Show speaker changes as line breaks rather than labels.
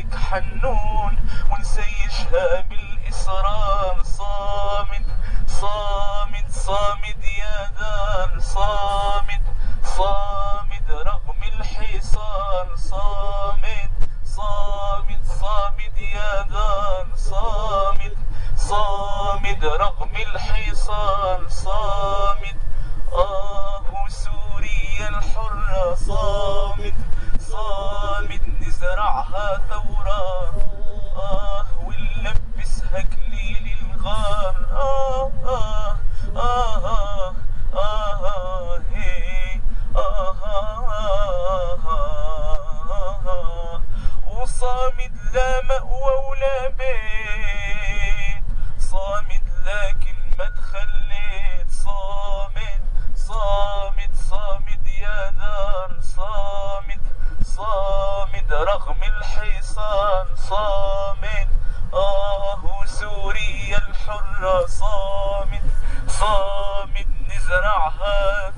عليك حنون ونسيشها بالإصرار. صامد صامد صامد يا دار، صامد صامد رغم الحصار. صامد صامد صامد يا دار، صامد صامد رغم الحصار. صامد سوريا الحرة. صامد صامد نزرعها ثورة، ونلبسها كليل الغار. هي وصامد لا مأوى ولا بيت، صامد لكن ما تخليت. صامد صامد صامد يا دار، صامد صامد رغم الحصار. صامد سوريا الحرة. صامد صامد نزرعها